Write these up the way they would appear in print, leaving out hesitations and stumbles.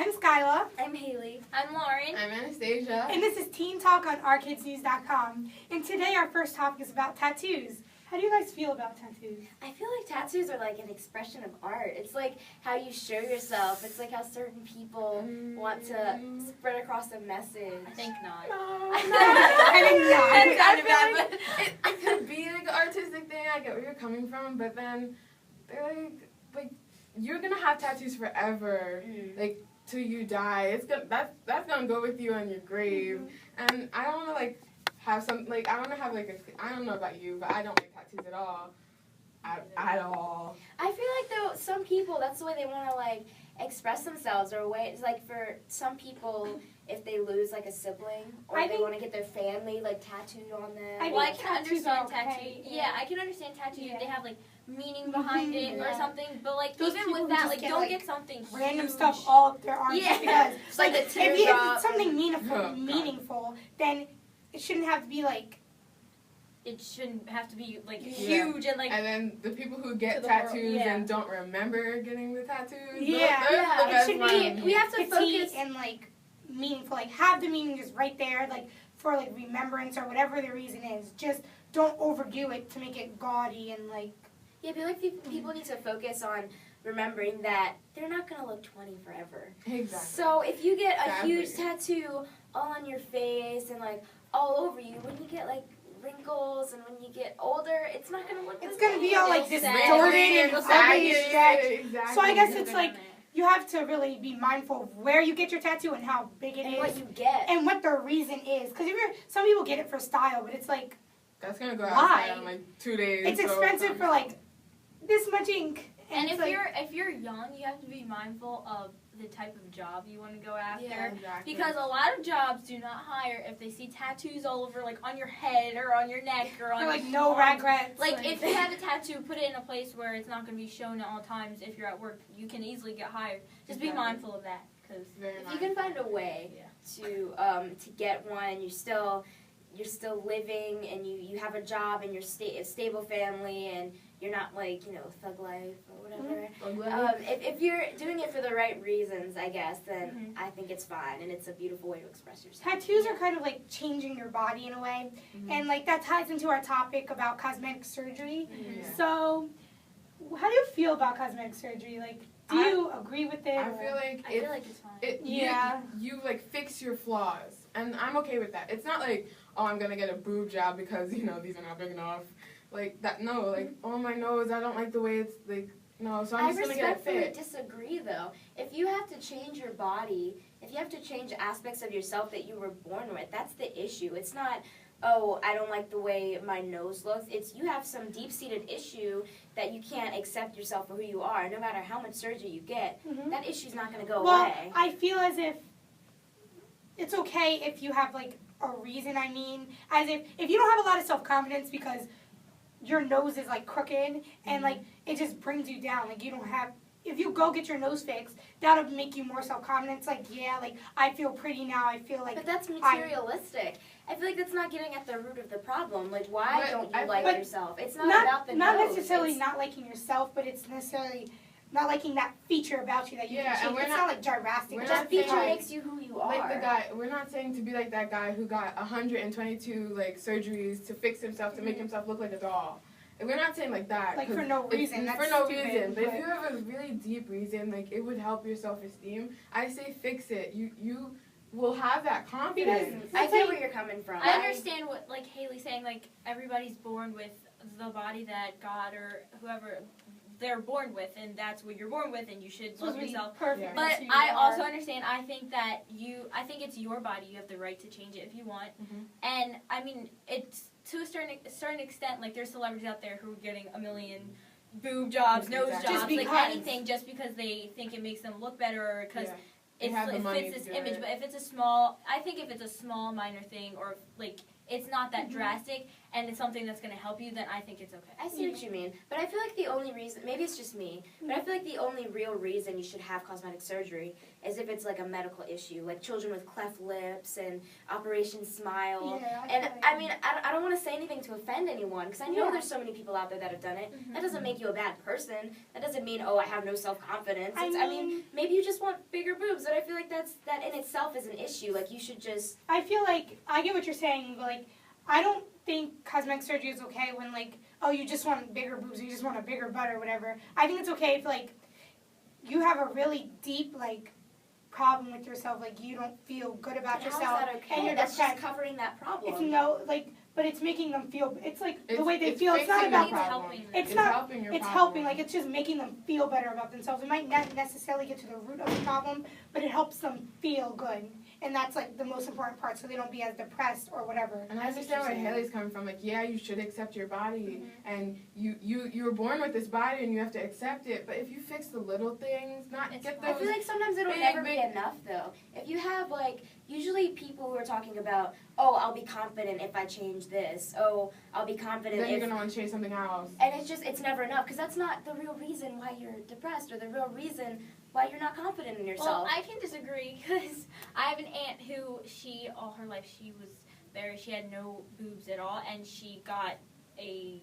I'm Skyla. I'm Haley. I'm Lauren. I'm Anastasia. And this is Teen Talk on OurKidsNews.com. And today our first topic is about tattoos. How do you guys feel about tattoos? I feel like tattoos are like an expression of art. It's like how you show yourself. It's like how certain people want to spread across a message. I think not. I think not. That's kind of bad, but It could be like an artistic thing. I get where you're coming from, but then they're like you're gonna have tattoos forever, like till you die. It's gonna that's gonna go with you on your grave. And I don't wanna have some I don't wanna have I don't know about you, but I don't like tattoos at all. At all. I feel like though some people that's the way they want to express themselves or a way. It's like for some people if they lose a sibling or they want to get their family tattooed on them. I can understand tattoos. Yeah, I can understand tattoos if they have meaning behind it or something. But Those even people with that, just get, don't get something random huge. stuff all up their arms Yeah. because It's like a if teardrop. it's something meaningful, then it shouldn't have to be It shouldn't have to be huge and And then the people who get to the tattoos world, yeah. and don't remember getting the tattoos. Yeah. those are the best it should ones. be We have to petite focus and meaningful. Have the meaning just right there, for remembrance or whatever the reason is. Just don't overdo it to make it gaudy and Yeah, I feel like people need to focus on remembering that they're not going to look 20 forever. Exactly. So if you get a huge tattoo all on your face and all over you, when you get wrinkles and when you get older, it's not going to look it's the going to be all same. distorted and ugly and stretched. Exactly. So I guess it's you have to really be mindful of where you get your tattoo and how big it and is what you get. and what the reason is. Because some people get it for style, but it's that's gonna go why? outside in 2 days. It's expensive for this much ink. And it's if you're young, you have to be mindful of the type of job you want to go after. Yeah, exactly. Because a lot of jobs do not hire if they see tattoos all over, on your head or on your neck or on your no arms. regrets. If you have a tattoo, put it in a place where it's not going to be shown at all times. If you're at work, you can easily get hired. Just be mindful of that. Cause if you can find a way to get one, you're still living and you have a job and you're a stable family and you're not thug life or whatever. If you're doing it for the right reasons, I guess, then I think it's fine and it's a beautiful way to express yourself. Tattoos are kind of changing your body in a way, and that ties into our topic about cosmetic surgery. So, how do you feel about cosmetic surgery? Do you agree with it? I feel like it's fine. You fix your flaws, and I'm okay with that. It's not oh, I'm gonna get a boob job because these are not big enough. Oh, my nose, I don't like the way it's no, so I'm just gonna get it respectfully fit. disagree though. If you have to change your body, if you have to change aspects of yourself that you were born with, that's the issue. It's not, oh, I don't like the way my nose looks. It's you have some deep-seated issue that you can't accept yourself for who you are. No matter how much surgery you get, that issue's not going to go away. I feel as if it's okay if you have a reason. I mean, as if you don't have a lot of self-confidence because your nose is crooked and it just brings you down. You don't have. If you go get your nose fixed, that'll make you more self-confident. It's I feel pretty now. I feel But that's materialistic. I feel like that's not getting at the root of the problem. Why don't you like yourself? It's not about the not nose. necessarily not liking yourself, but it's necessarily not liking that feature about you that you can change. It's not drastic. That feature makes you who you are. The guy, we're not saying to be like that guy who got 122 surgeries to fix himself to make himself look like a doll. And we're not saying that. For no reason. That's for no stupid, reason. But if you have a really deep reason, it would help your self-esteem. I say fix it. You will have that confidence. I get where you're coming from. I understand what Haley's saying. Everybody's born with the body that God or whoever they're born with, and that's what you're born with, and you should love yourself. Perfect. But I also understand. I think it's your body. You have the right to change it if you want. And I mean, it's to a certain extent. There's celebrities out there who are getting a million boob jobs, nose jobs, anything, just because they think it makes them look better or because it fits this image. But if it's a small minor thing, or it's not that drastic, and it's something that's going to help you, then I think it's okay. I see what you mean. But I feel like the only reason, maybe it's just me, but I feel like the only real reason you should have cosmetic surgery is if it's a medical issue, children with cleft lips and Operation Smile. I mean, I don't want to say anything to offend anyone, because I know there's so many people out there that have done it. That doesn't make you a bad person. That doesn't mean, oh, I have no self-confidence. I mean, maybe you just want bigger boobs, but I feel like that in itself is an issue. Like, you should just. I feel like I get what you're saying, but like I don't think cosmetic surgery is okay when like, oh, you just want bigger boobs, or you just want a bigger butt or whatever. I think it's okay if like you have a really deep like problem with yourself, like you don't feel good about yourself. How is that okay? And you're That's depressed. just covering that problem. It's no like, but it's making them feel. It's like the way they it's feel. It's not fixing about. the problem. helping them. It's not. helping your It's problem. helping. Like it's just making them feel better about themselves. It might not necessarily get to the root of the problem, but it helps them feel good, and that's like the most important part. So they don't be as depressed or whatever. And I understand where Haley's coming from. Like, yeah, you should accept your body, and you were born with this body, and you have to accept it. But if you fix the little things, get I those. feel like sometimes it'll big, never big- be enough, though. If you have, like, usually people who are talking about, oh, I'll be confident if I change this. Oh, I'll be confident then if. you're gonna want to change something else. And it's never enough, because that's not the real reason why you're depressed, or the real reason why you're not confident in yourself. Well, I can disagree because I have an aunt who all her life she had no boobs at all, and she got a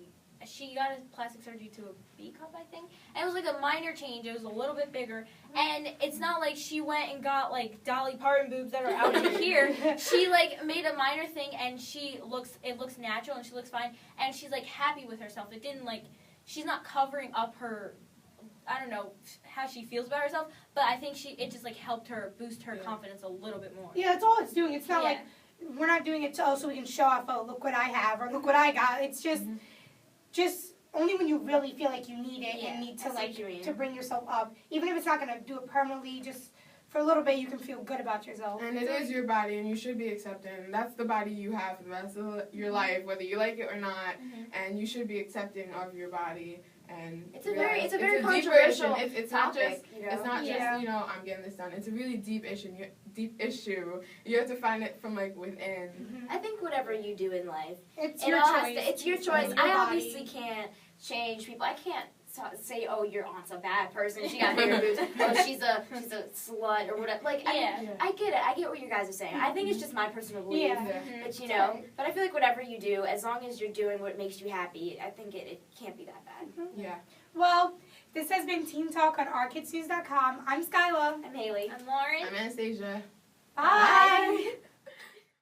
plastic surgery to a B cup, I think. And it was like a minor change. It was a little bit bigger. And it's not like she went and got like Dolly Parton boobs that are out to here. She like made a minor thing, and it looks natural, and she looks fine, and she's like happy with herself. It didn't like, she's not covering up her, I don't know how she feels about herself, but I think it just like helped her boost her confidence a little bit more. Yeah, that's all it's doing. It's not like we're not doing it so we can show off. Oh, look what I have, or look what I got. It's just only when you really feel like you need it and need to like to bring yourself up. Even if it's not gonna do it permanently, just for a little bit, you can feel good about yourself. And it is your body, and you should be accepted. And that's the body you have for the rest of your life, whether you like it or not. And you should be accepting of your body. And it's a very deeper controversial issue. It's not topic, just it's not just I'm getting this done. It's a really deep issue. You have to find it from like within. I think whatever you do in life, It's it your all choice. it's your It's choice. your I body. obviously can't change people. I can't say, oh, your aunt's a bad person. She got bigger boobs. Oh, she's a slut or whatever. Like, I get it. I get what you guys are saying. I think it's just my personal belief. Yeah. But but I feel like whatever you do, as long as you're doing what makes you happy, I think it can't be that bad. Yeah. Well, this has been Teen Talk on OurKidsNews.com. I'm Skyla. I'm Haley. I'm Lauren. I'm Anastasia. Bye.